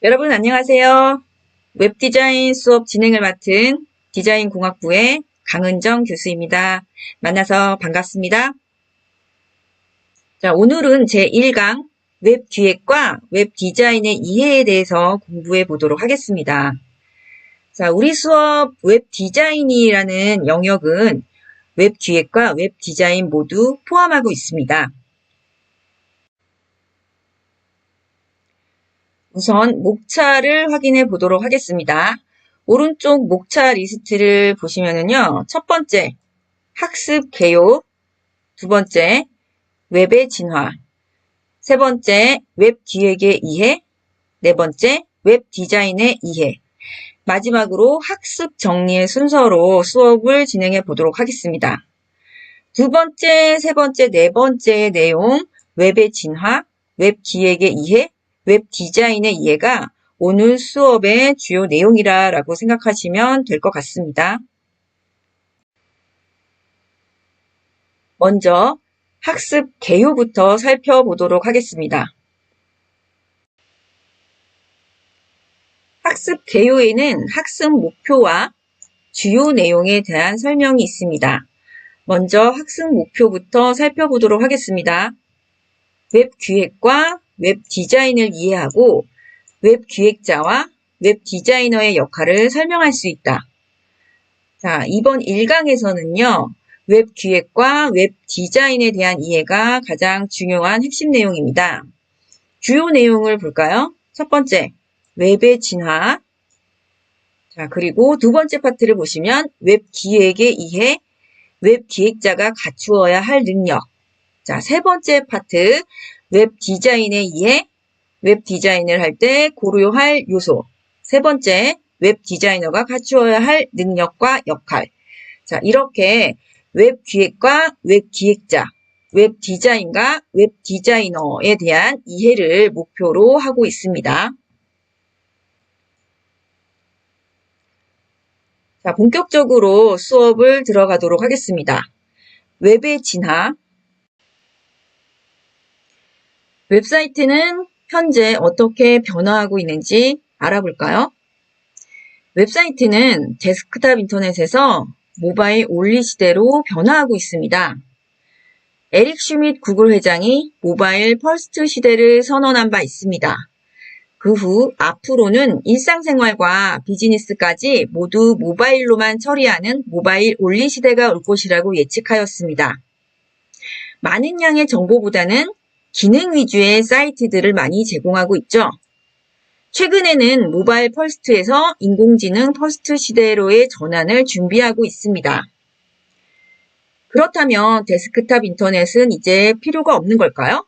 여러분 안녕하세요. 웹디자인 수업 진행을 맡은 디자인공학부의 강은정 교수입니다. 만나서 반갑습니다. 자, 오늘은 제1강 웹기획과 웹디자인의 이해에 대해서 공부해 보도록 하겠습니다. 자, 우리 수업 웹디자인이라는 영역은 웹기획과 웹디자인 모두 포함하고 있습니다. 우선 목차를 확인해 보도록 하겠습니다. 오른쪽 목차 리스트를 보시면은요, 첫 번째, 학습 개요, 두 번째, 웹의 진화, 세 번째, 웹 기획의 이해, 네 번째, 웹 디자인의 이해, 마지막으로 학습 정리의 순서로 수업을 진행해 보도록 하겠습니다. 두 번째, 세 번째, 네 번째 내용, 웹의 진화, 웹 기획의 이해, 웹 디자인의 이해가 오늘 수업의 주요 내용이라고 생각하시면 될 것 같습니다. 먼저 학습 개요부터 살펴보도록 하겠습니다. 학습 개요에는 학습 목표와 주요 내용에 대한 설명이 있습니다. 먼저 학습 목표부터 살펴보도록 하겠습니다. 웹 기획과 웹 디자인을 이해하고 웹 기획자와 웹 디자이너의 역할을 설명할 수 있다. 자, 이번 1강에서는요. 웹 기획과 웹 디자인에 대한 이해가 가장 중요한 핵심 내용입니다. 주요 내용을 볼까요? 첫 번째, 웹의 진화. 자, 그리고 두 번째 파트를 보시면 웹 기획의 이해, 웹 기획자가 갖추어야 할 능력. 자, 세 번째 파트, 웹 디자인의 이해, 웹 디자인을 할 때 고려할 요소. 세 번째, 웹 디자이너가 갖추어야 할 능력과 역할. 자, 이렇게 웹 기획과 웹 기획자, 웹 디자인과 웹 디자이너에 대한 이해를 목표로 하고 있습니다. 자, 본격적으로 수업을 들어가도록 하겠습니다. 웹의 진화. 웹사이트는 현재 어떻게 변화하고 있는지 알아볼까요? 웹사이트는 데스크탑 인터넷에서 모바일 온리 시대로 변화하고 있습니다. 에릭 슈밋 구글 회장이 모바일 퍼스트 시대를 선언한 바 있습니다. 그 후 앞으로는 일상생활과 비즈니스까지 모두 모바일로만 처리하는 모바일 온리 시대가 올 것이라고 예측하였습니다. 많은 양의 정보보다는 기능 위주의 사이트들을 많이 제공하고 있죠. 최근에는 모바일 퍼스트에서 인공지능 퍼스트 시대로의 전환을 준비하고 있습니다. 그렇다면 데스크탑 인터넷은 이제 필요가 없는 걸까요?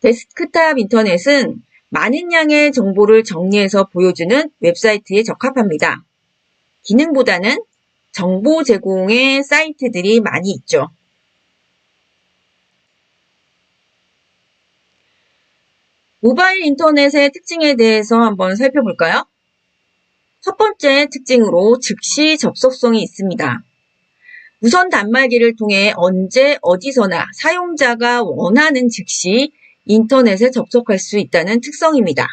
데스크탑 인터넷은 많은 양의 정보를 정리해서 보여주는 웹사이트에 적합합니다. 기능보다는 정보 제공의 사이트들이 많이 있죠. 모바일 인터넷의 특징에 대해서 한번 살펴볼까요? 첫 번째 특징으로 즉시 접속성이 있습니다. 무선 단말기를 통해 언제 어디서나 사용자가 원하는 즉시 인터넷에 접속할 수 있다는 특성입니다.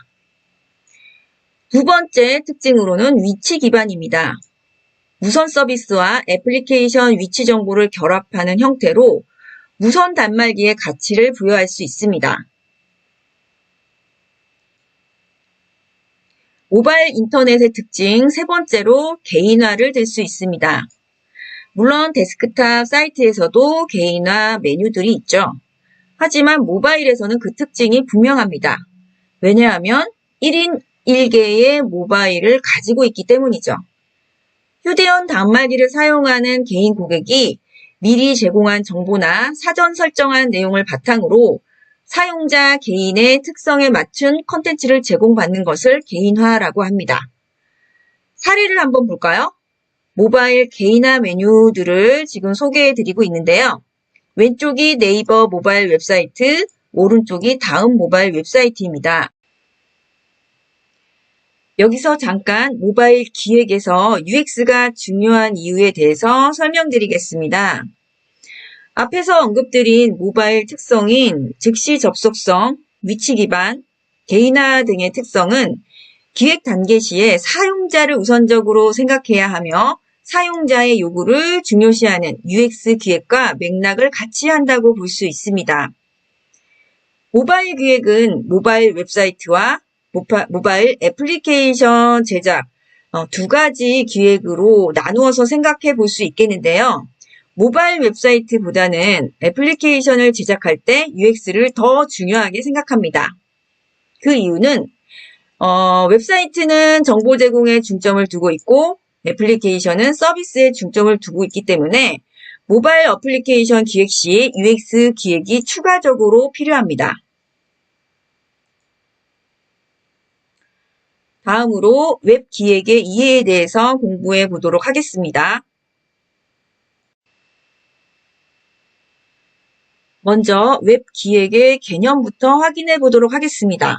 두 번째 특징으로는 위치 기반입니다. 무선 서비스와 애플리케이션 위치 정보를 결합하는 형태로 무선 단말기에 가치를 부여할 수 있습니다. 모바일 인터넷의 특징 세 번째로 개인화를 들 수 있습니다. 물론 데스크탑 사이트에서도 개인화 메뉴들이 있죠. 하지만 모바일에서는 그 특징이 분명합니다. 왜냐하면 1인 1개의 모바일을 가지고 있기 때문이죠. 휴대용 단말기를 사용하는 개인 고객이 미리 제공한 정보나 사전 설정한 내용을 바탕으로 사용자 개인의 특성에 맞춘 콘텐츠를 제공받는 것을 개인화라고 합니다. 사례를 한번 볼까요? 모바일 개인화 메뉴들을 지금 소개해드리고 있는데요. 왼쪽이 네이버 모바일 웹사이트, 오른쪽이 다음 모바일 웹사이트입니다. 여기서 잠깐 모바일 기획에서 UX가 중요한 이유에 대해서 설명드리겠습니다. 앞에서 언급드린 모바일 특성인 즉시 접속성, 위치 기반, 개인화 등의 특성은 기획 단계 시에 사용자를 우선적으로 생각해야 하며 사용자의 요구를 중요시하는 UX 기획과 맥락을 같이 한다고 볼 수 있습니다. 모바일 기획은 모바일 웹사이트와 모바일 애플리케이션 제작 두 가지 기획으로 나누어서 생각해 볼 수 있겠는데요. 모바일 웹사이트보다는 애플리케이션을 제작할 때 UX를 더 중요하게 생각합니다. 그 이유는 웹사이트는 정보 제공에 중점을 두고 있고 애플리케이션은 서비스에 중점을 두고 있기 때문에 모바일 어플리케이션 기획 시 UX 기획이 추가적으로 필요합니다. 다음으로 웹 기획의 이해에 대해서 공부해 보도록 하겠습니다. 먼저 웹 기획의 개념부터 확인해 보도록 하겠습니다.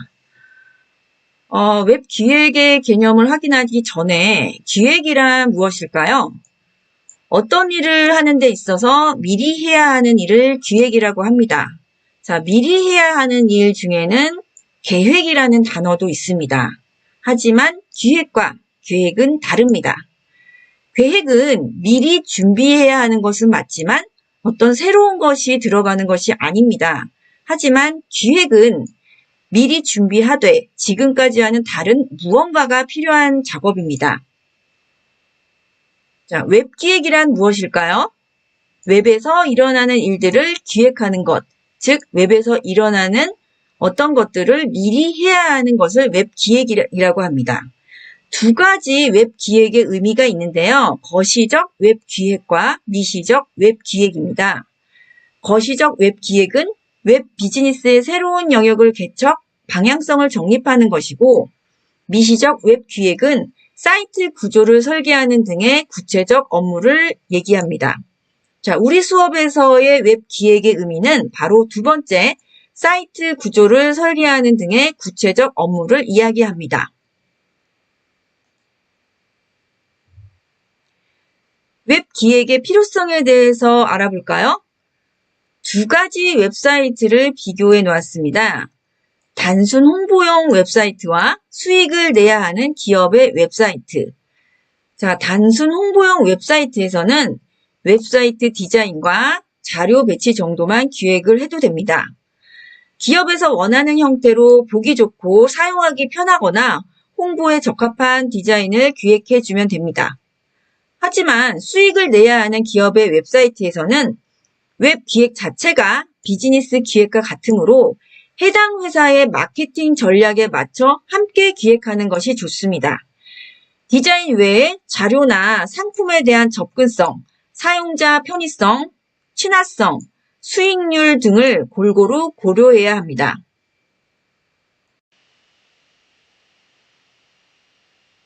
웹 기획의 개념을 확인하기 전에 기획이란 무엇일까요? 어떤 일을 하는 데 있어서 미리 해야 하는 일을 기획이라고 합니다. 자, 미리 해야 하는 일 중에는 계획이라는 단어도 있습니다. 하지만 기획과 계획은 다릅니다. 계획은 미리 준비해야 하는 것은 맞지만 어떤 새로운 것이 들어가는 것이 아닙니다. 하지만 기획은 미리 준비하되 지금까지와는 다른 무언가가 필요한 작업입니다. 자, 웹 기획이란 무엇일까요? 웹에서 일어나는 일들을 기획하는 것, 즉 웹에서 일어나는 어떤 것들을 미리 해야 하는 것을 웹 기획이라고 합니다. 두 가지 웹 기획의 의미가 있는데요. 거시적 웹 기획과 미시적 웹 기획입니다. 거시적 웹 기획은 웹 비즈니스의 새로운 영역을 개척, 방향성을 정립하는 것이고 미시적 웹 기획은 사이트 구조를 설계하는 등의 구체적 업무를 얘기합니다. 자, 우리 수업에서의 웹 기획의 의미는 바로 두 번째, 사이트 구조를 설계하는 등의 구체적 업무를 이야기합니다. 웹 기획의 필요성에 대해서 알아볼까요? 두 가지 웹사이트를 비교해 놓았습니다. 단순 홍보용 웹사이트와 수익을 내야 하는 기업의 웹사이트. 자, 단순 홍보용 웹사이트에서는 웹사이트 디자인과 자료 배치 정도만 기획을 해도 됩니다. 기업에서 원하는 형태로 보기 좋고 사용하기 편하거나 홍보에 적합한 디자인을 기획해주면 됩니다. 하지만 수익을 내야 하는 기업의 웹사이트에서는 웹 기획 자체가 비즈니스 기획과 같으므로 해당 회사의 마케팅 전략에 맞춰 함께 기획하는 것이 좋습니다. 디자인 외에 자료나 상품에 대한 접근성, 사용자 편의성, 친화성, 수익률 등을 골고루 고려해야 합니다.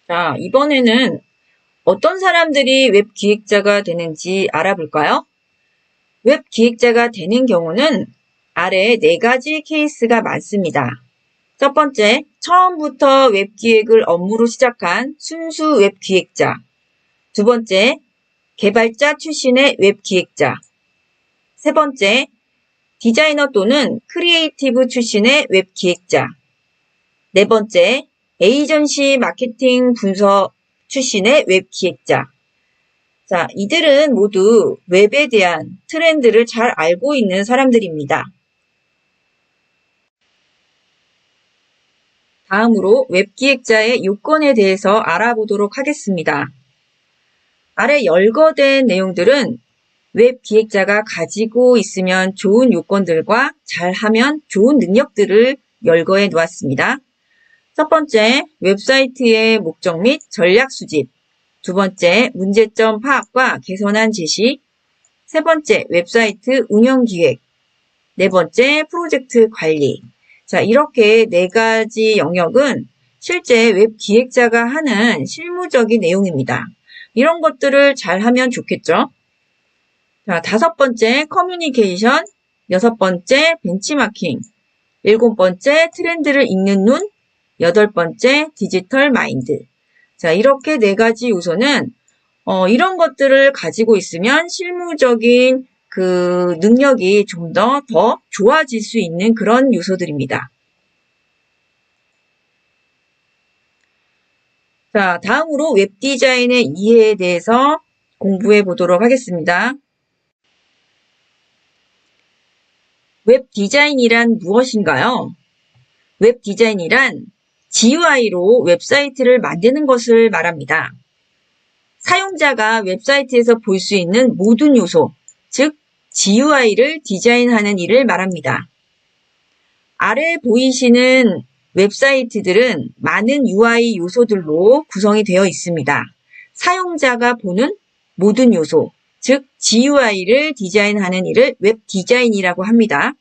자, 이번에는 어떤 사람들이 웹 기획자가 되는지 알아볼까요? 웹 기획자가 되는 경우는 아래 네 가지 케이스가 많습니다. 첫 번째, 처음부터 웹 기획을 업무로 시작한 순수 웹 기획자. 두 번째, 개발자 출신의 웹 기획자. 세 번째, 디자이너 또는 크리에이티브 출신의 웹 기획자. 네 번째, 에이전시 마케팅 분석 출신의 웹 기획자. 자, 이들은 모두 웹에 대한 트렌드를 잘 알고 있는 사람들입니다. 다음으로 웹 기획자의 요건에 대해서 알아보도록 하겠습니다. 아래 열거된 내용들은 웹 기획자가 가지고 있으면 좋은 요건들과 잘하면 좋은 능력들을 열거해 놓았습니다. 첫 번째, 웹사이트의 목적 및 전략 수집. 두 번째, 문제점 파악과 개선안 제시. 세 번째, 웹사이트 운영 기획. 네 번째, 프로젝트 관리. 자, 이렇게 네 가지 영역은 실제 웹 기획자가 하는 실무적인 내용입니다. 이런 것들을 잘 하면 좋겠죠? 자, 다섯 번째, 커뮤니케이션. 여섯 번째, 벤치마킹. 일곱 번째, 트렌드를 읽는 눈. 여덟 번째, 디지털 마인드. 자, 이렇게 네 가지 요소는 이런 것들을 가지고 있으면 실무적인 그 능력이 좀 더 좋아질 수 있는 그런 요소들입니다. 자, 다음으로 웹 디자인의 이해에 대해서 공부해 보도록 하겠습니다. 웹 디자인이란 무엇인가요? 웹 디자인이란 GUI로 웹사이트를 만드는 것을 말합니다. 사용자가 웹사이트에서 볼 수 있는 모든 요소, 즉 GUI를 디자인하는 일을 말합니다. 아래 보이시는 웹사이트들은 많은 UI 요소들로 구성이 되어 있습니다. 사용자가 보는 모든 요소, 즉 GUI를 디자인하는 일을 웹 디자인이라고 합니다.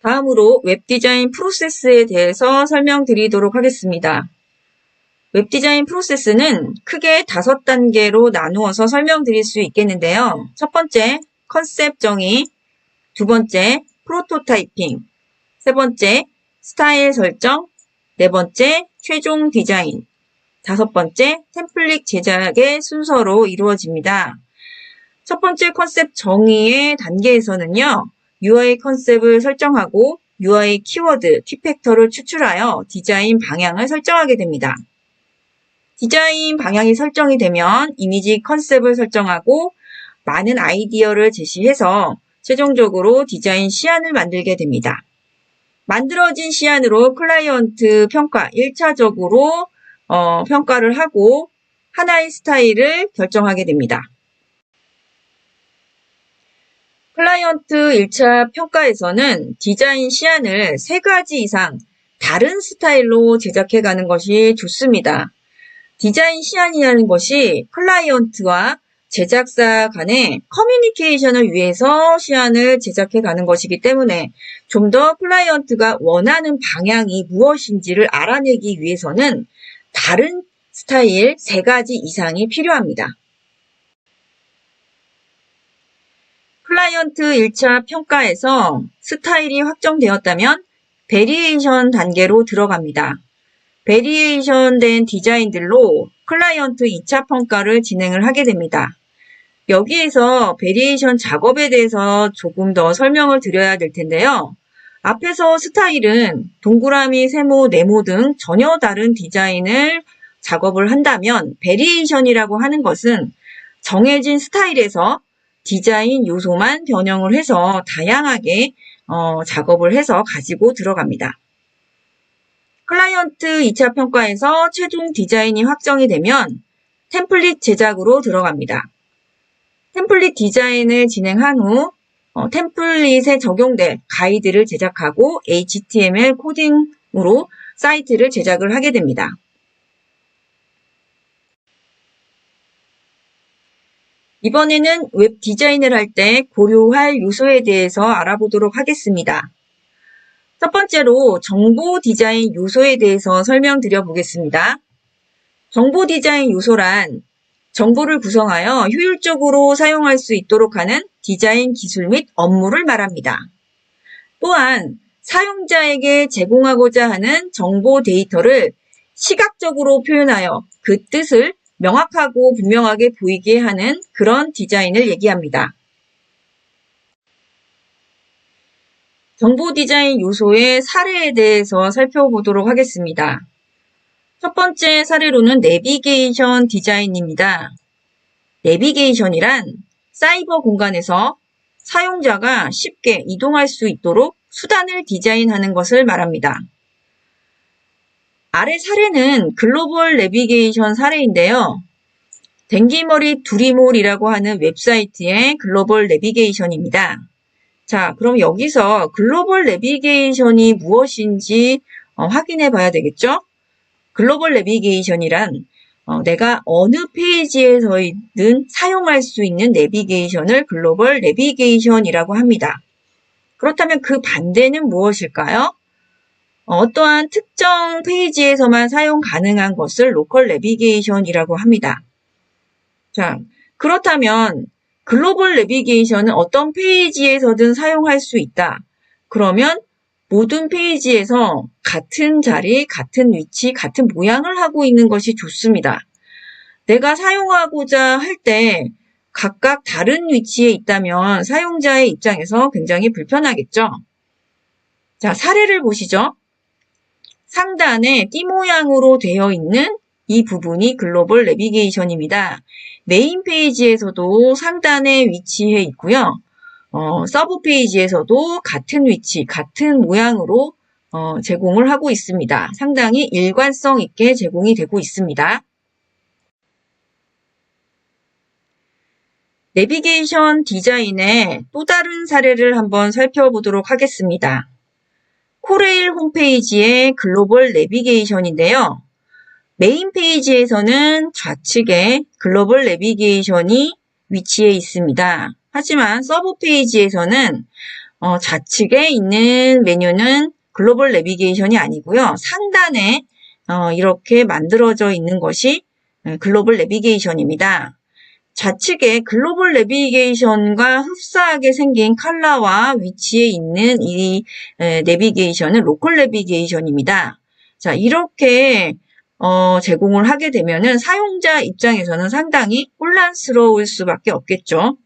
다음으로 웹 디자인 프로세스에 대해서 설명드리도록 하겠습니다. 웹 디자인 프로세스는 크게 5단계로 나누어서 설명드릴 수 있겠는데요. 첫 번째, 컨셉 정의, 두 번째, 프로토타이핑, 세 번째, 스타일 설정, 네 번째, 최종 디자인, 다섯 번째, 템플릿 제작의 순서로 이루어집니다. 첫 번째 컨셉 정의의 단계에서는요, UI 컨셉을 설정하고 UI 키워드, 키팩터를 추출하여 디자인 방향을 설정하게 됩니다. 디자인 방향이 설정이 되면 이미지 컨셉을 설정하고 많은 아이디어를 제시해서 최종적으로 디자인 시안을 만들게 됩니다. 만들어진 시안으로 클라이언트 평가 1차적으로 평가를 하고 하나의 스타일을 결정하게 됩니다. 클라이언트 1차 평가에서는 디자인 시안을 3가지 이상 다른 스타일로 제작해가는 것이 좋습니다. 디자인 시안이라는 것이 클라이언트와 제작사 간의 커뮤니케이션을 위해서 시안을 제작해가는 것이기 때문에 좀 더 클라이언트가 원하는 방향이 무엇인지를 알아내기 위해서는 다른 스타일 3가지 이상이 필요합니다. 클라이언트 1차 평가에서 스타일이 확정되었다면 베리에이션 단계로 들어갑니다. 베리에이션 된 디자인들로 클라이언트 2차 평가를 진행을 하게 됩니다. 여기에서 베리에이션 작업에 대해서 조금 더 설명을 드려야 될 텐데요. 앞에서 스타일은 동그라미, 세모, 네모 등 전혀 다른 디자인을 작업을 한다면 베리에이션이라고 하는 것은 정해진 스타일에서 디자인 요소만 변형을 해서 다양하게 작업을 해서 가지고 들어갑니다. 클라이언트 2차 평가에서 최종 디자인이 확정이 되면 템플릿 제작으로 들어갑니다. 템플릿 디자인을 진행한 후 템플릿에 적용될 가이드를 제작하고 HTML 코딩으로 사이트를 제작을 하게 됩니다. 이번에는 웹 디자인을 할 때 고려할 요소에 대해서 알아보도록 하겠습니다. 첫 번째로 정보 디자인 요소에 대해서 설명드려 보겠습니다. 정보 디자인 요소란 정보를 구성하여 효율적으로 사용할 수 있도록 하는 디자인 기술 및 업무를 말합니다. 또한 사용자에게 제공하고자 하는 정보 데이터를 시각적으로 표현하여 그 뜻을 명확하고 분명하게 보이게 하는 그런 디자인을 얘기합니다. 정보 디자인 요소의 사례에 대해서 살펴보도록 하겠습니다. 첫 번째 사례로는 내비게이션 디자인입니다. 내비게이션이란 사이버 공간에서 사용자가 쉽게 이동할 수 있도록 수단을 디자인하는 것을 말합니다. 아래 사례는 글로벌 내비게이션 사례인데요. 댕기머리 두리몰이라고 하는 웹사이트의 글로벌 내비게이션입니다. 자, 그럼 여기서 글로벌 내비게이션이 무엇인지 확인해 봐야 되겠죠? 글로벌 내비게이션이란 내가 어느 페이지에서든 사용할 수 있는 내비게이션을 글로벌 내비게이션이라고 합니다. 그렇다면 그 반대는 무엇일까요? 어떠한 특정 페이지에서만 사용 가능한 것을 로컬 내비게이션이라고 합니다. 자, 그렇다면 글로벌 내비게이션은 어떤 페이지에서든 사용할 수 있다. 그러면 모든 페이지에서 같은 자리, 같은 위치, 같은 모양을 하고 있는 것이 좋습니다. 내가 사용하고자 할 때 각각 다른 위치에 있다면 사용자의 입장에서 굉장히 불편하겠죠. 자, 사례를 보시죠. 상단에 띠 모양으로 되어 있는 이 부분이 글로벌 내비게이션입니다. 메인 페이지에서도 상단에 위치해 있고요. 서브 페이지에서도 같은 위치, 같은 모양으로 제공을 하고 있습니다. 상당히 일관성 있게 제공이 되고 있습니다. 내비게이션 디자인의 또 다른 사례를 한번 살펴보도록 하겠습니다. 코레일 홈페이지의 글로벌 내비게이션인데요. 메인 페이지에서는 좌측에 글로벌 내비게이션이 위치해 있습니다. 하지만 서브 페이지에서는 좌측에 있는 메뉴는 글로벌 내비게이션이 아니고요. 상단에 이렇게 만들어져 있는 것이 글로벌 내비게이션입니다. 좌측에 글로벌 내비게이션과 흡사하게 생긴 컬러와 위치에 있는 이 내비게이션은 로컬 내비게이션입니다. 자, 이렇게 제공을 하게 되면은 사용자 입장에서는 상당히 혼란스러울 수밖에 없겠죠.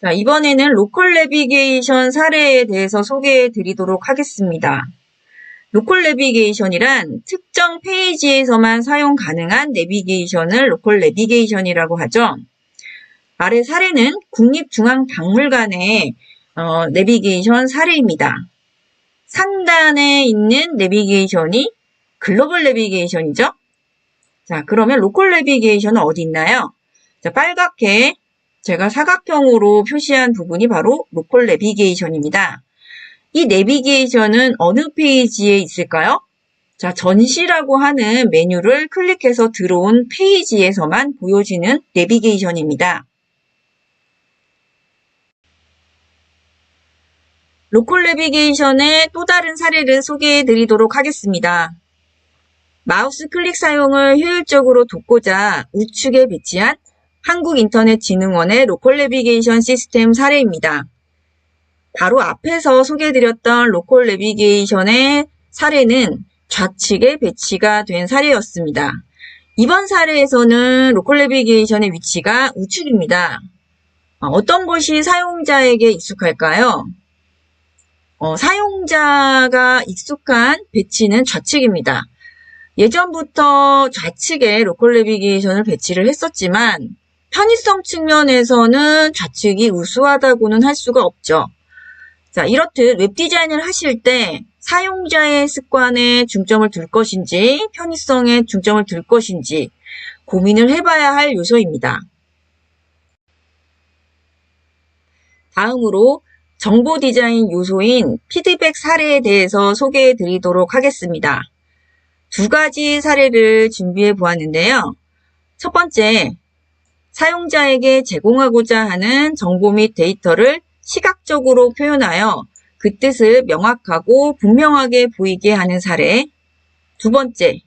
자, 이번에는 로컬 내비게이션 사례에 대해서 소개해 드리도록 하겠습니다. 로컬 내비게이션이란 특정 페이지에서만 사용 가능한 내비게이션을 로컬 내비게이션이라고 하죠. 아래 사례는 국립중앙박물관의 내비게이션 사례입니다. 상단에 있는 내비게이션이 글로벌 내비게이션이죠. 자, 그러면 로컬 내비게이션은 어디 있나요? 자, 빨갛게 제가 사각형으로 표시한 부분이 바로 로컬 내비게이션입니다. 이 내비게이션은 어느 페이지에 있을까요? 자, 전시라고 하는 메뉴를 클릭해서 들어온 페이지에서만 보여지는 내비게이션입니다. 로컬 내비게이션의 또 다른 사례를 소개해 드리도록 하겠습니다. 마우스 클릭 사용을 효율적으로 돕고자 우측에 배치한 한국인터넷진흥원의 로컬 내비게이션 시스템 사례입니다. 바로 앞에서 소개해드렸던 로컬 내비게이션의 사례는 좌측에 배치가 된 사례였습니다. 이번 사례에서는 로컬 내비게이션의 위치가 우측입니다. 어떤 것이 사용자에게 익숙할까요? 사용자가 익숙한 배치는 좌측입니다. 예전부터 좌측에 로컬 내비게이션을 배치를 했었지만 편의성 측면에서는 좌측이 우수하다고는 할 수가 없죠. 자, 이렇듯 웹 디자인을 하실 때 사용자의 습관에 중점을 둘 것인지 편의성에 중점을 둘 것인지 고민을 해봐야 할 요소입니다. 다음으로 정보 디자인 요소인 피드백 사례에 대해서 소개해 드리도록 하겠습니다. 두 가지 사례를 준비해 보았는데요. 첫 번째, 사용자에게 제공하고자 하는 정보 및 데이터를 시각적으로 표현하여 그 뜻을 명확하고 분명하게 보이게 하는 사례. 두 번째,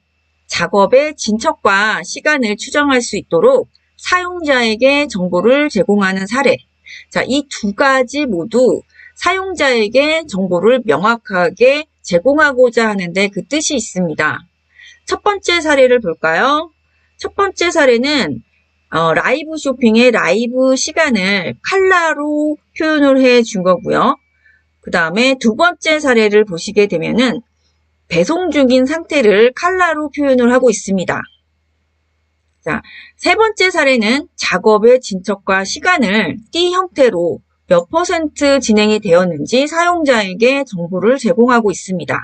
작업의 진척과 시간을 추정할 수 있도록 사용자에게 정보를 제공하는 사례. 자, 이 두 가지 모두 사용자에게 정보를 명확하게 제공하고자 하는데 그 뜻이 있습니다. 첫 번째 사례를 볼까요? 첫 번째 사례는 라이브 쇼핑의 라이브 시간을 컬러로 표현을 해 준 거고요. 그 다음에 두 번째 사례를 보시게 되면은 배송 중인 상태를 컬러로 표현을 하고 있습니다. 자, 세 번째 사례는 작업의 진척과 시간을 띠 형태로 몇 % 진행이 되었는지 사용자에게 정보를 제공하고 있습니다.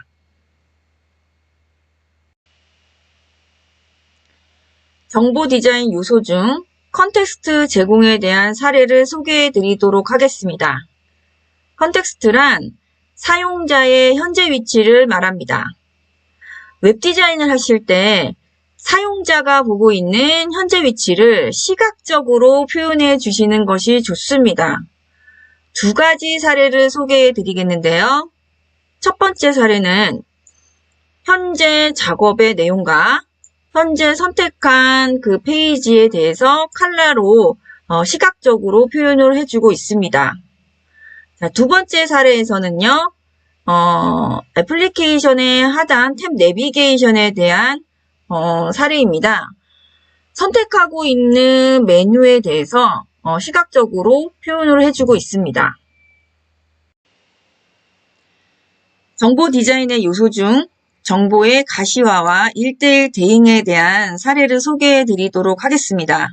정보 디자인 요소 중 컨텍스트 제공에 대한 사례를 소개해 드리도록 하겠습니다. 컨텍스트란 사용자의 현재 위치를 말합니다. 웹 디자인을 하실 때 사용자가 보고 있는 현재 위치를 시각적으로 표현해 주시는 것이 좋습니다. 두 가지 사례를 소개해 드리겠는데요. 첫 번째 사례는 현재 작업의 내용과 현재 선택한 그 페이지에 대해서 컬러로 시각적으로 표현을 해주고 있습니다. 자, 두 번째 사례에서는요, 애플리케이션의 하단 탭 내비게이션에 대한 사례입니다. 선택하고 있는 메뉴에 대해서 시각적으로 표현을 해주고 있습니다. 정보 디자인의 요소 중 정보의 가시화와 1:1 대응에 대한 사례를 소개해 드리도록 하겠습니다.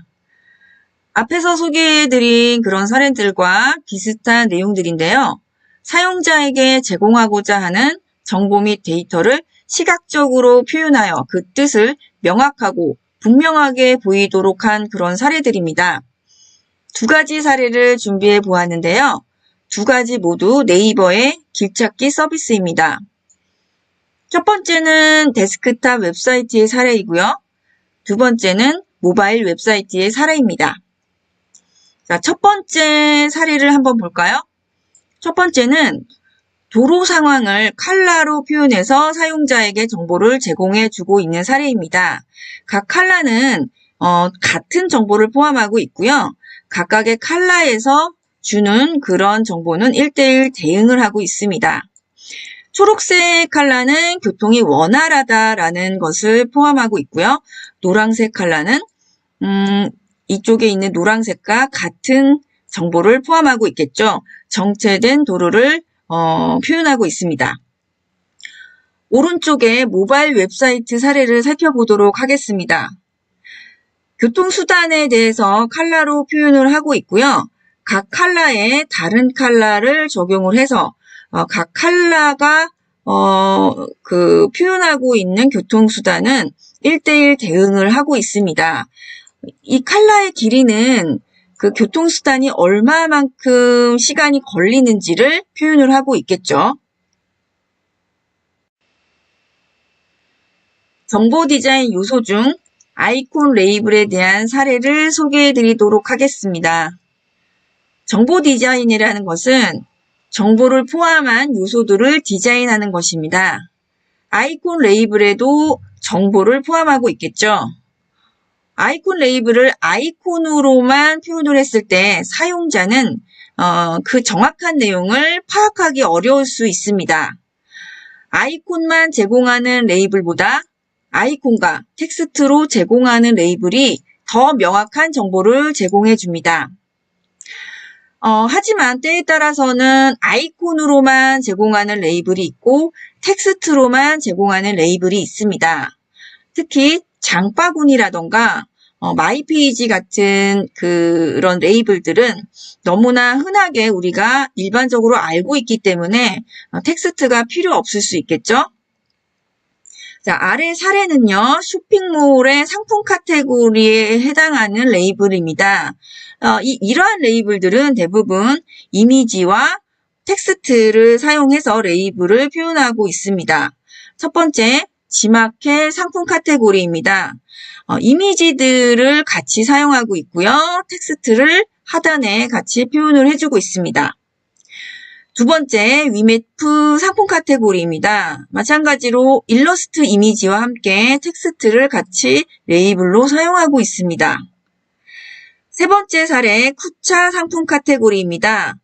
앞에서 소개해 드린 그런 사례들과 비슷한 내용들인데요. 사용자에게 제공하고자 하는 정보 및 데이터를 시각적으로 표현하여 그 뜻을 명확하고 분명하게 보이도록 한 그런 사례들입니다. 두 가지 사례를 준비해 보았는데요. 두 가지 모두 네이버의 길찾기 서비스입니다. 첫 번째는 데스크탑 웹사이트의 사례이고요. 두 번째는 모바일 웹사이트의 사례입니다. 자, 첫 번째 사례를 한번 볼까요? 첫 번째는 도로 상황을 컬러로 표현해서 사용자에게 정보를 제공해 주고 있는 사례입니다. 각 컬러는 같은 정보를 포함하고 있고요. 각각의 컬러에서 주는 그런 정보는 1:1 대응을 하고 있습니다. 초록색 컬러는 교통이 원활하다라는 것을 포함하고 있고요. 노란색 컬러는 이쪽에 있는 노란색과 같은 정보를 포함하고 있겠죠. 정체된 도로를 표현하고 있습니다. 오른쪽에 모바일 웹사이트 사례를 살펴보도록 하겠습니다. 교통수단에 대해서 컬러로 표현을 하고 있고요. 각 컬러에 다른 컬러를 적용을 해서 각 컬러가 표현하고 있는 교통수단은 1:1 대응을 하고 있습니다. 이 컬러의 길이는 그 교통수단이 얼마만큼 시간이 걸리는지를 표현을 하고 있겠죠. 정보 디자인 요소 중 아이콘 레이블에 대한 사례를 소개해 드리도록 하겠습니다. 정보 디자인이라는 것은 정보를 포함한 요소들을 디자인하는 것입니다. 아이콘 레이블에도 정보를 포함하고 있겠죠. 아이콘 레이블을 아이콘으로만 표현을 했을 때 사용자는 그 정확한 내용을 파악하기 어려울 수 있습니다. 아이콘만 제공하는 레이블보다 아이콘과 텍스트로 제공하는 레이블이 더 명확한 정보를 제공해 줍니다. 하지만 때에 따라서는 아이콘으로만 제공하는 레이블이 있고 텍스트로만 제공하는 레이블이 있습니다. 특히 장바구니라던가 마이페이지 같은 그런 레이블들은 너무나 흔하게 우리가 일반적으로 알고 있기 때문에 텍스트가 필요 없을 수 있겠죠. 자, 아래 사례는요, 쇼핑몰의 상품 카테고리에 해당하는 레이블입니다. 이러한 레이블들은 대부분 이미지와 텍스트를 사용해서 레이블을 표현하고 있습니다. 첫 번째, 지마켓 상품 카테고리입니다. 이미지들을 같이 사용하고 있고요. 텍스트를 하단에 같이 표현을 해주고 있습니다. 두 번째, 위메프 상품 카테고리입니다. 마찬가지로 일러스트 이미지와 함께 텍스트를 같이 레이블로 사용하고 있습니다. 세 번째 사례, 쿠차 상품 카테고리입니다.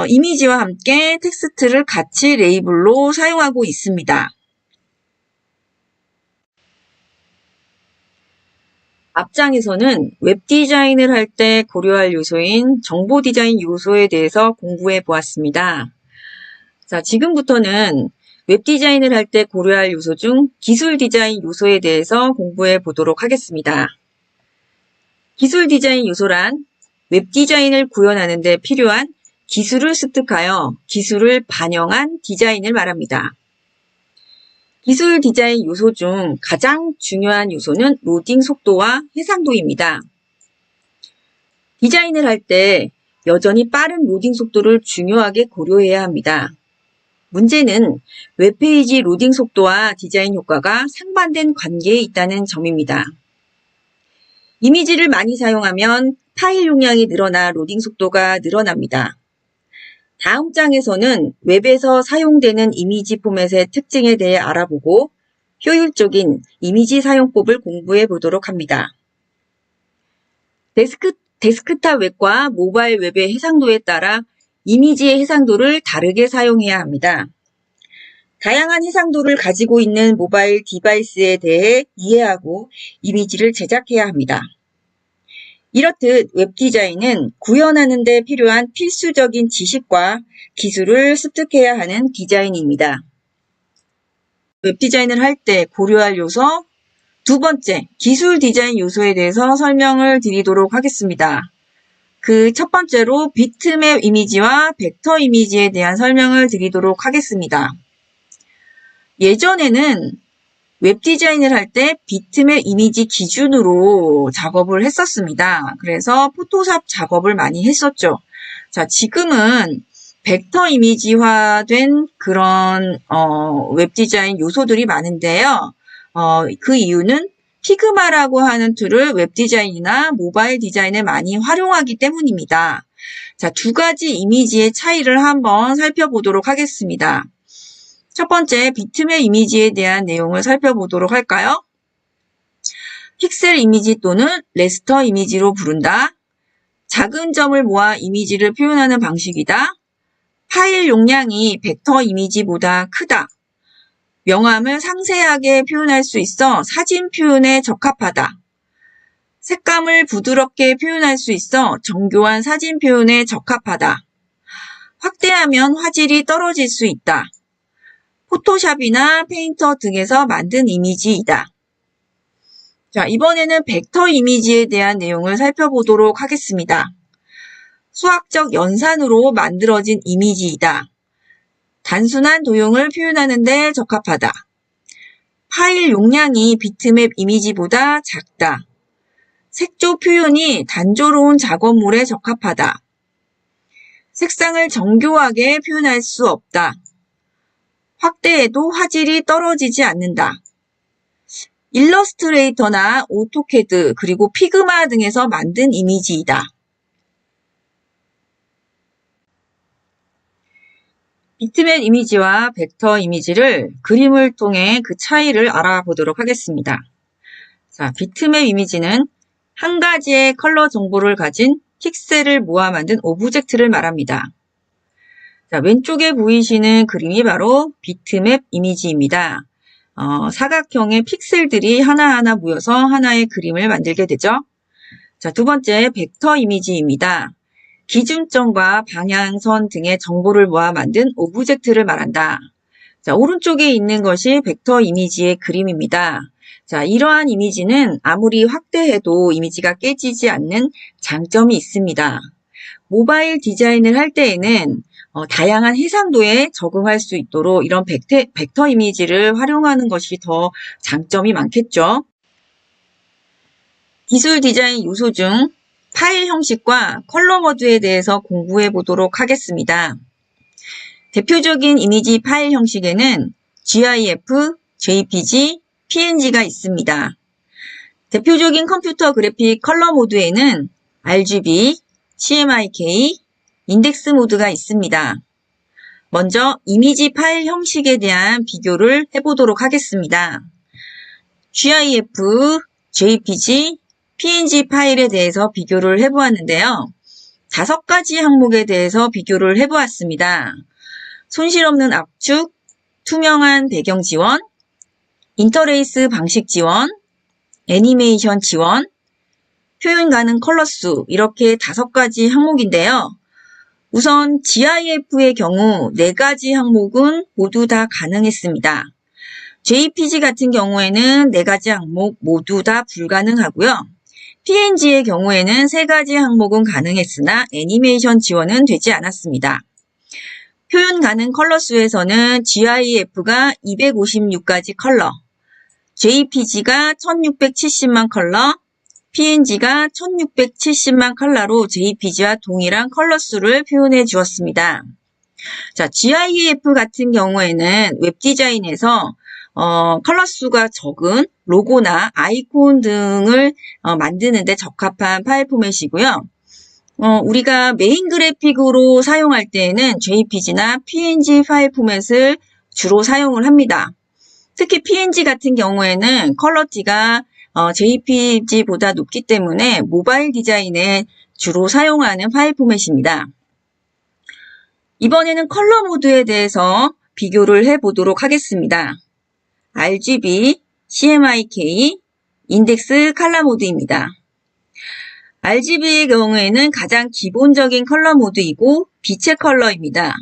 이미지와 함께 텍스트를 같이 레이블로 사용하고 있습니다. 앞장에서는 웹 디자인을 할 때 고려할 요소인 정보 디자인 요소에 대해서 공부해 보았습니다. 자, 지금부터는 웹 디자인을 할 때 고려할 요소 중 기술 디자인 요소에 대해서 공부해 보도록 하겠습니다. 기술 디자인 요소란 웹 디자인을 구현하는 데 필요한 기술을 습득하여 기술을 반영한 디자인을 말합니다. 기술 디자인 요소 중 가장 중요한 요소는 로딩 속도와 해상도입니다. 디자인을 할 때 여전히 빠른 로딩 속도를 중요하게 고려해야 합니다. 문제는 웹페이지 로딩 속도와 디자인 효과가 상반된 관계에 있다는 점입니다. 이미지를 많이 사용하면 파일 용량이 늘어나 로딩 속도가 늘어납니다. 다음 장에서는 웹에서 사용되는 이미지 포맷의 특징에 대해 알아보고 효율적인 이미지 사용법을 공부해 보도록 합니다. 데스크탑 웹과 모바일 웹의 해상도에 따라 이미지의 해상도를 다르게 사용해야 합니다. 다양한 해상도를 가지고 있는 모바일 디바이스에 대해 이해하고 이미지를 제작해야 합니다. 이렇듯 웹디자인은 구현하는 데 필요한 필수적인 지식과 기술을 습득해야 하는 디자인입니다. 웹디자인을 할 때 고려할 요소, 두 번째, 기술 디자인 요소에 대해서 설명을 드리도록 하겠습니다. 그 첫 번째로 비트맵 이미지와 벡터 이미지에 대한 설명을 드리도록 하겠습니다. 예전에는 웹디자인을 할 때 비트맵 이미지 기준으로 작업을 했었습니다. 그래서 포토샵 작업을 많이 했었죠. 자, 지금은 벡터 이미지화된 그런 웹디자인 요소들이 많은데요. 그 이유는 피그마라고 하는 툴을 웹디자인이나 모바일 디자인에 많이 활용하기 때문입니다. 자, 두 가지 이미지의 차이를 한번 살펴보도록 하겠습니다. 첫 번째, 비트맵 이미지에 대한 내용을 살펴보도록 할까요? 픽셀 이미지 또는 레스터 이미지로 부른다. 작은 점을 모아 이미지를 표현하는 방식이다. 파일 용량이 벡터 이미지보다 크다. 명암을 상세하게 표현할 수 있어 사진 표현에 적합하다. 색감을 부드럽게 표현할 수 있어 정교한 사진 표현에 적합하다. 확대하면 화질이 떨어질 수 있다. 포토샵이나 페인터 등에서 만든 이미지이다. 자, 이번에는 벡터 이미지에 대한 내용을 살펴보도록 하겠습니다. 수학적 연산으로 만들어진 이미지이다. 단순한 도형을 표현하는 데 적합하다. 파일 용량이 비트맵 이미지보다 작다. 색조 표현이 단조로운 작업물에 적합하다. 색상을 정교하게 표현할 수 없다. 확대해도 화질이 떨어지지 않는다. 일러스트레이터나 오토캐드 그리고 피그마 등에서 만든 이미지이다. 비트맵 이미지와 벡터 이미지를 그림을 통해 그 차이를 알아보도록 하겠습니다. 자, 비트맵 이미지는 한 가지의 컬러 정보를 가진 픽셀을 모아 만든 오브젝트를 말합니다. 자, 왼쪽에 보이시는 그림이 바로 비트맵 이미지입니다. 사각형의 픽셀들이 하나하나 모여서 하나의 그림을 만들게 되죠. 자, 두 번째 벡터 이미지입니다. 기준점과 방향선 등의 정보를 모아 만든 오브젝트를 말한다. 자, 오른쪽에 있는 것이 벡터 이미지의 그림입니다. 자, 이러한 이미지는 아무리 확대해도 이미지가 깨지지 않는 장점이 있습니다. 모바일 디자인을 할 때에는 다양한 해상도에 적응할 수 있도록 이런 벡터 이미지를 활용하는 것이 더 장점이 많겠죠. 기술 디자인 요소 중 파일 형식과 컬러 모드에 대해서 공부해 보도록 하겠습니다. 대표적인 이미지 파일 형식에는 GIF, JPG, PNG가 있습니다. 대표적인 컴퓨터 그래픽 컬러 모드에는 RGB, CMYK, 인덱스 모드가 있습니다. 먼저 이미지 파일 형식에 대한 비교를 해보도록 하겠습니다. GIF, JPG, PNG 파일에 대해서 비교를 해보았는데요. 5가지 항목에 대해서 비교를 해보았습니다. 손실 없는 압축, 투명한 배경 지원, 인터레이스 방식 지원, 애니메이션 지원, 표현 가능 컬러 수 이렇게 5가지 항목인데요. 우선 GIF의 경우 4가지 항목은 모두 다 가능했습니다. JPG 같은 경우에는 4가지 항목 모두 다 불가능하고요. PNG의 경우에는 3가지 항목은 가능했으나 애니메이션 지원은 되지 않았습니다. 표현 가능 컬러 수에서는 GIF가 256가지 컬러, JPG가 1670만 컬러, PNG가 1670만 컬러로 JPG와 동일한 컬러 수를 표현해 주었습니다. 자, GIF 같은 경우에는 웹디자인에서 컬러 수가 적은 로고나 아이콘 등을 만드는 데 적합한 파일 포맷이고요. 우리가 메인 그래픽으로 사용할 때에는 JPG나 PNG 파일 포맷을 주로 사용을 합니다. 특히 PNG 같은 경우에는 퀄리티가 JPG보다 높기 때문에 모바일 디자인에 주로 사용하는 파일 포맷입니다. 이번에는 컬러 모드에 대해서 비교를 해보도록 하겠습니다. RGB, CMYK, 인덱스 컬러 모드입니다. RGB의 경우에는 가장 기본적인 컬러 모드이고 빛의 컬러입니다.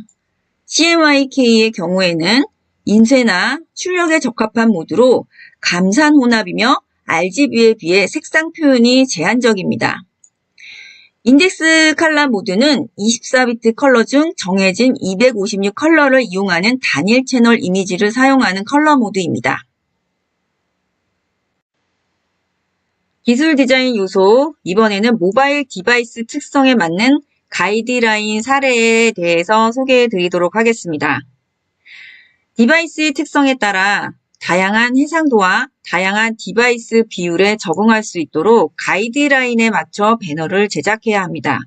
CMYK의 경우에는 인쇄나 출력에 적합한 모드로 감산 혼합이며 RGB에 비해 색상 표현이 제한적입니다. 인덱스 컬러 모드는 24비트 컬러 중 정해진 256 컬러를 이용하는 단일 채널 이미지를 사용하는 컬러 모드입니다. 기술 디자인 요소, 이번에는 모바일 디바이스 특성에 맞는 가이드라인 사례에 대해서 소개해 드리도록 하겠습니다. 디바이스의 특성에 따라 다양한 해상도와 다양한 디바이스 비율에 적응할 수 있도록 가이드라인에 맞춰 배너를 제작해야 합니다.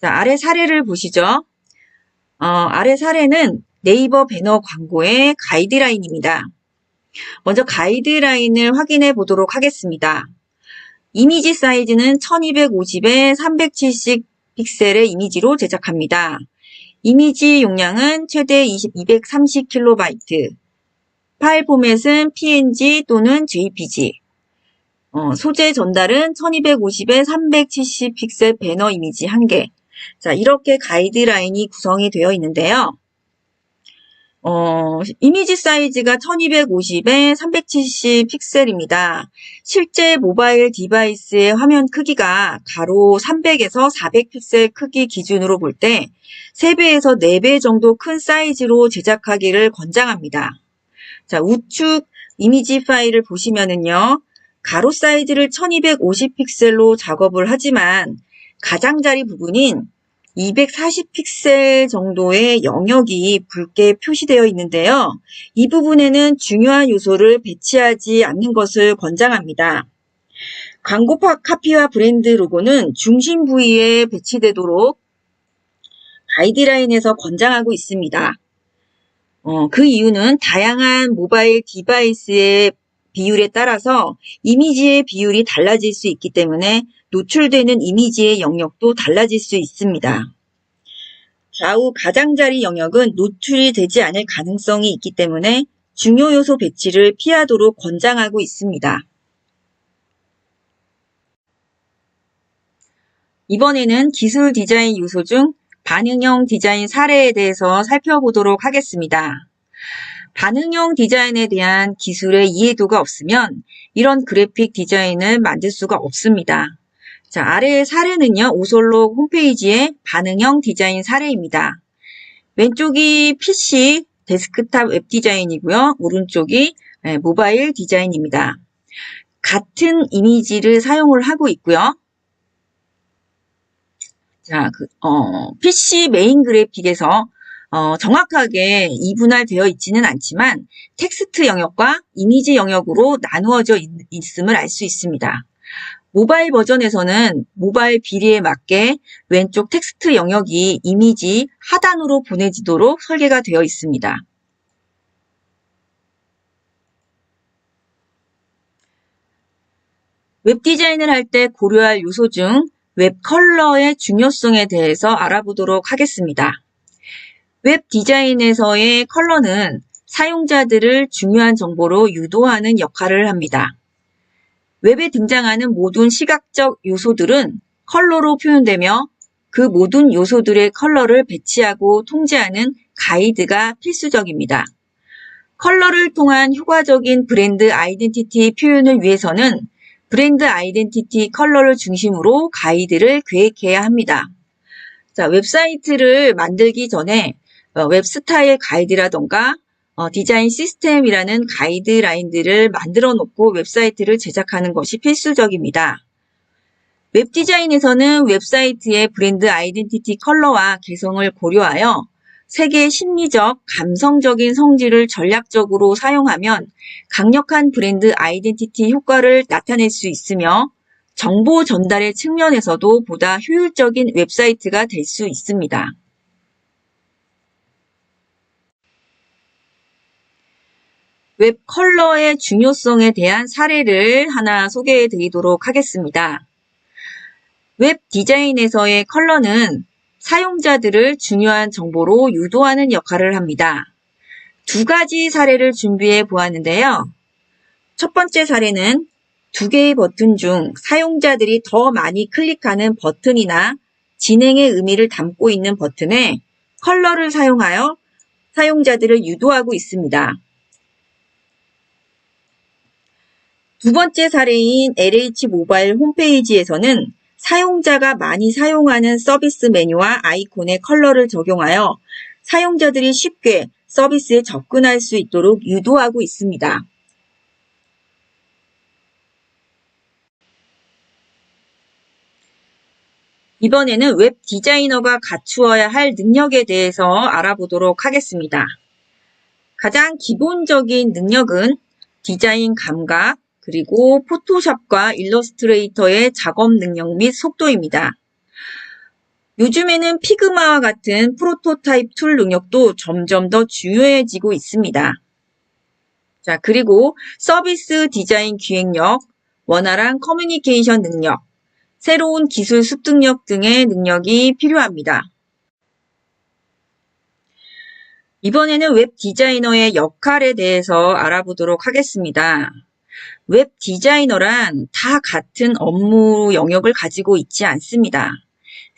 자, 아래 사례를 보시죠. 아래 사례는 네이버 배너 광고의 가이드라인입니다. 먼저 가이드라인을 확인해 보도록 하겠습니다. 이미지 사이즈는 1250에 370 픽셀의 이미지로 제작합니다. 이미지 용량은 최대 230KB. 파일 포맷은 PNG 또는 JPG. 소재 전달은 1250에 370 픽셀 배너 이미지 1개. 자, 이렇게 가이드라인이 구성이 되어 있는데요. 이미지 사이즈가 1250에 370 픽셀입니다. 실제 모바일 디바이스의 화면 크기가 가로 300에서 400 픽셀 크기 기준으로 볼 때 3배에서 4배 정도 큰 사이즈로 제작하기를 권장합니다. 자, 우측 이미지 파일을 보시면은요, 가로 사이즈를 1250 픽셀로 작업을 하지만 가장자리 부분인 240 픽셀 정도의 영역이 붉게 표시되어 있는데요. 이 부분에는 중요한 요소를 배치하지 않는 것을 권장합니다. 광고 카피와 브랜드 로고는 중심 부위에 배치되도록 가이드라인에서 권장하고 있습니다. 그 이유는 다양한 모바일 디바이스의 비율에 따라서 이미지의 비율이 달라질 수 있기 때문에 노출되는 이미지의 영역도 달라질 수 있습니다. 좌우 가장자리 영역은 노출이 되지 않을 가능성이 있기 때문에 중요 요소 배치를 피하도록 권장하고 있습니다. 이번에는 기술 디자인 요소 중 반응형 디자인 사례에 대해서 살펴보도록 하겠습니다. 반응형 디자인에 대한 기술의 이해도가 없으면 이런 그래픽 디자인을 만들 수가 없습니다. 자, 아래의 사례는요, 오솔록 홈페이지의 반응형 디자인 사례입니다. 왼쪽이 PC 데스크탑 웹 디자인이고요. 오른쪽이 모바일 디자인입니다. 같은 이미지를 사용을 하고 있고요. 자, PC 메인 그래픽에서 정확하게 이분할되어 있지는 않지만 텍스트 영역과 이미지 영역으로 나누어져 있음을 알 수 있습니다. 모바일 버전에서는 모바일 비리에 맞게 왼쪽 텍스트 영역이 이미지 하단으로 보내지도록 설계가 되어 있습니다. 웹 디자인을 할 때 고려할 요소 중 웹 컬러의 중요성에 대해서 알아보도록 하겠습니다. 웹 디자인에서의 컬러는 사용자들을 중요한 정보로 유도하는 역할을 합니다. 웹에 등장하는 모든 시각적 요소들은 컬러로 표현되며 그 모든 요소들의 컬러를 배치하고 통제하는 가이드가 필수적입니다. 컬러를 통한 효과적인 브랜드 아이덴티티 표현을 위해서는 브랜드 아이덴티티 컬러를 중심으로 가이드를 계획해야 합니다. 자, 웹사이트를 만들기 전에 웹 스타일 가이드라던가 디자인 시스템이라는 가이드라인들을 만들어 놓고 웹사이트를 제작하는 것이 필수적입니다. 웹 디자인에서는 웹사이트의 브랜드 아이덴티티 컬러와 개성을 고려하여 세계의 심리적, 감성적인 성질을 전략적으로 사용하면 강력한 브랜드 아이덴티티 효과를 나타낼 수 있으며 정보 전달의 측면에서도 보다 효율적인 웹사이트가 될 수 있습니다. 웹 컬러의 중요성에 대한 사례를 하나 소개해 드리도록 하겠습니다. 웹 디자인에서의 컬러는 사용자들을 중요한 정보로 유도하는 역할을 합니다. 두 가지 사례를 준비해 보았는데요. 첫 번째 사례는 두 개의 버튼 중 사용자들이 더 많이 클릭하는 버튼이나 진행의 의미를 담고 있는 버튼에 컬러를 사용하여 사용자들을 유도하고 있습니다. 두 번째 사례인 LH 모바일 홈페이지에서는 사용자가 많이 사용하는 서비스 메뉴와 아이콘에 컬러를 적용하여 사용자들이 쉽게 서비스에 접근할 수 있도록 유도하고 있습니다. 이번에는 웹 디자이너가 갖추어야 할 능력에 대해서 알아보도록 하겠습니다. 가장 기본적인 능력은 디자인 감각, 그리고 포토샵과 일러스트레이터의 작업 능력 및 속도입니다. 요즘에는 피그마와 같은 프로토타입 툴 능력도 점점 더 중요해지고 있습니다. 자, 그리고 서비스 디자인 기획력, 원활한 커뮤니케이션 능력, 새로운 기술 습득력 등의 능력이 필요합니다. 이번에는 웹 디자이너의 역할에 대해서 알아보도록 하겠습니다. 웹 디자이너란 다 같은 업무 영역을 가지고 있지 않습니다.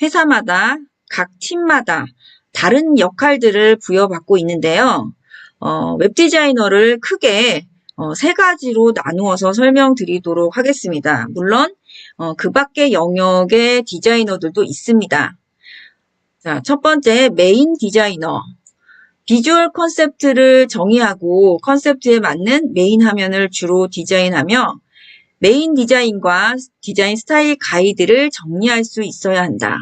회사마다, 각 팀마다 다른 역할들을 부여받고 있는데요. 웹 디자이너를 크게 세 가지로 나누어서 설명드리도록 하겠습니다. 물론 그 밖의 영역의 디자이너들도 있습니다. 자, 첫 번째 메인 디자이너. 비주얼 컨셉트를 정의하고 컨셉트에 맞는 메인 화면을 주로 디자인하며 메인 디자인과 디자인 스타일 가이드를 정리할 수 있어야 한다.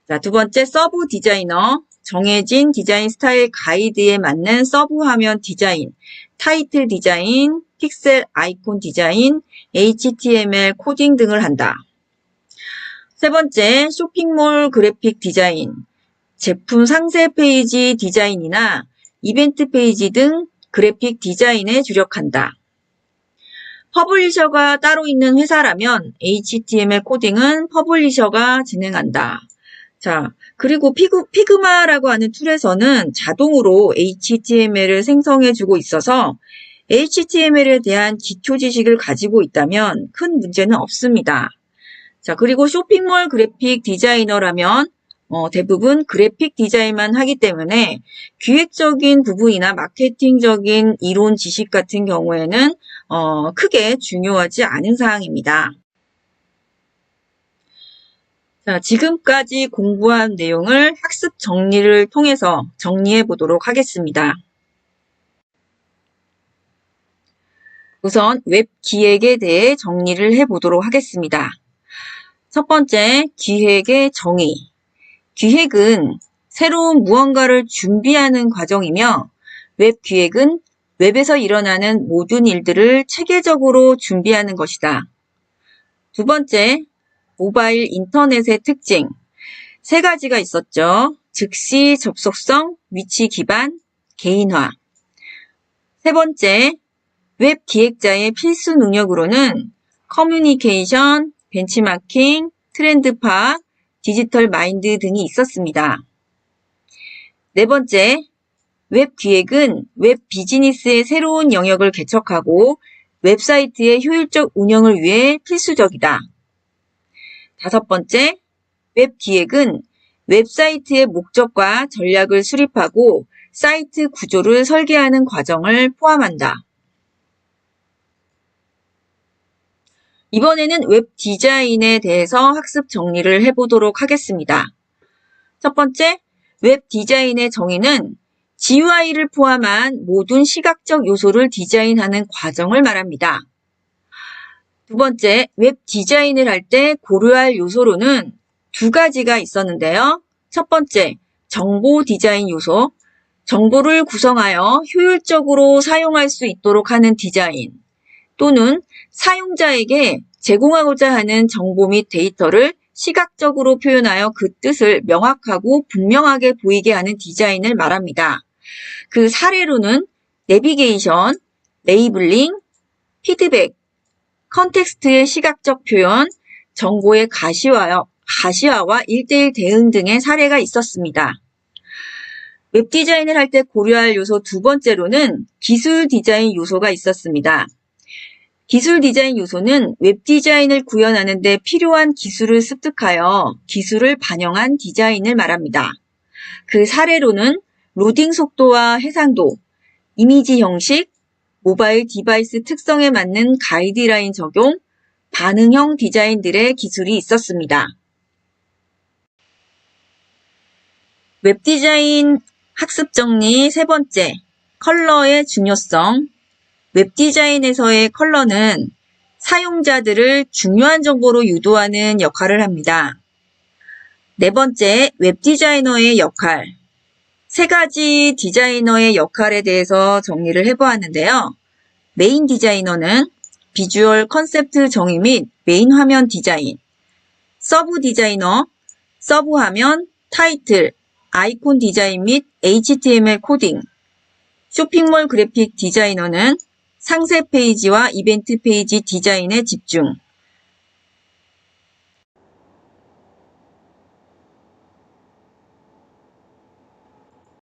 자, 두 번째 서브 디자이너. 정해진 디자인 스타일 가이드에 맞는 서브 화면 디자인, 타이틀 디자인, 픽셀 아이콘 디자인, HTML 코딩 등을 한다. 세 번째 쇼핑몰 그래픽 디자인. 제품 상세 페이지 디자인이나 이벤트 페이지 등 그래픽 디자인에 주력한다. 퍼블리셔가 따로 있는 회사라면 HTML 코딩은 퍼블리셔가 진행한다. 자, 그리고 피그마라고 하는 툴에서는 자동으로 HTML을 생성해주고 있어서 HTML에 대한 기초 지식을 가지고 있다면 큰 문제는 없습니다. 자, 그리고 쇼핑몰 그래픽 디자이너라면 대부분 그래픽 디자인만 하기 때문에 기획적인 부분이나 마케팅적인 이론 지식 같은 경우에는 크게 중요하지 않은 사항입니다. 자, 지금까지 공부한 내용을 학습 정리를 통해서 정리해 보도록 하겠습니다. 우선 웹 기획에 대해 정리를 해 보도록 하겠습니다. 첫 번째, 기획의 정의. 기획은 새로운 무언가를 준비하는 과정이며 웹 기획은 웹에서 일어나는 모든 일들을 체계적으로 준비하는 것이다. 두 번째, 모바일 인터넷의 특징. 세 가지가 있었죠. 즉시 접속성, 위치 기반, 개인화. 세 번째, 웹 기획자의 필수 능력으로는 커뮤니케이션, 벤치마킹, 트렌드 파악, 디지털 마인드 등이 있었습니다. 네 번째, 웹 기획은 웹 비즈니스의 새로운 영역을 개척하고 웹사이트의 효율적 운영을 위해 필수적이다. 다섯 번째, 웹 기획은 웹사이트의 목적과 전략을 수립하고 사이트 구조를 설계하는 과정을 포함한다. 이번에는 웹 디자인에 대해서 학습 정리를 해보도록 하겠습니다. 첫 번째, 웹 디자인의 정의는 GUI를 포함한 모든 시각적 요소를 디자인하는 과정을 말합니다. 두 번째, 웹 디자인을 할 때 고려할 요소로는 두 가지가 있었는데요. 첫 번째, 정보 디자인 요소. 정보를 구성하여 효율적으로 사용할 수 있도록 하는 디자인 또는 사용자에게 제공하고자 하는 정보 및 데이터를 시각적으로 표현하여 그 뜻을 명확하고 분명하게 보이게 하는 디자인을 말합니다. 그 사례로는 내비게이션, 레이블링, 피드백, 컨텍스트의 시각적 표현, 정보의 가시화역, 가시화와 1:1 대응 등의 사례가 있었습니다. 웹 디자인을 할 때 고려할 요소 두 번째로는 기술 디자인 요소가 있었습니다. 기술 디자인 요소는 웹 디자인을 구현하는 데 필요한 기술을 습득하여 기술을 반영한 디자인을 말합니다. 그 사례로는 로딩 속도와 해상도, 이미지 형식, 모바일 디바이스 특성에 맞는 가이드라인 적용, 반응형 디자인들의 기술이 있었습니다. 웹 디자인 학습 정리 세 번째, 컬러의 중요성. 웹 디자인에서의 컬러는 사용자들을 중요한 정보로 유도하는 역할을 합니다. 네 번째, 웹 디자이너의 역할. 세 가지 디자이너의 역할에 대해서 정리를 해보았는데요. 메인 디자이너는 비주얼 컨셉트 정의 및 메인 화면 디자인, 서브 디자이너, 서브 화면, 타이틀, 아이콘 디자인 및 HTML 코딩, 쇼핑몰 그래픽 디자이너는 상세 페이지와 이벤트 페이지 디자인에 집중,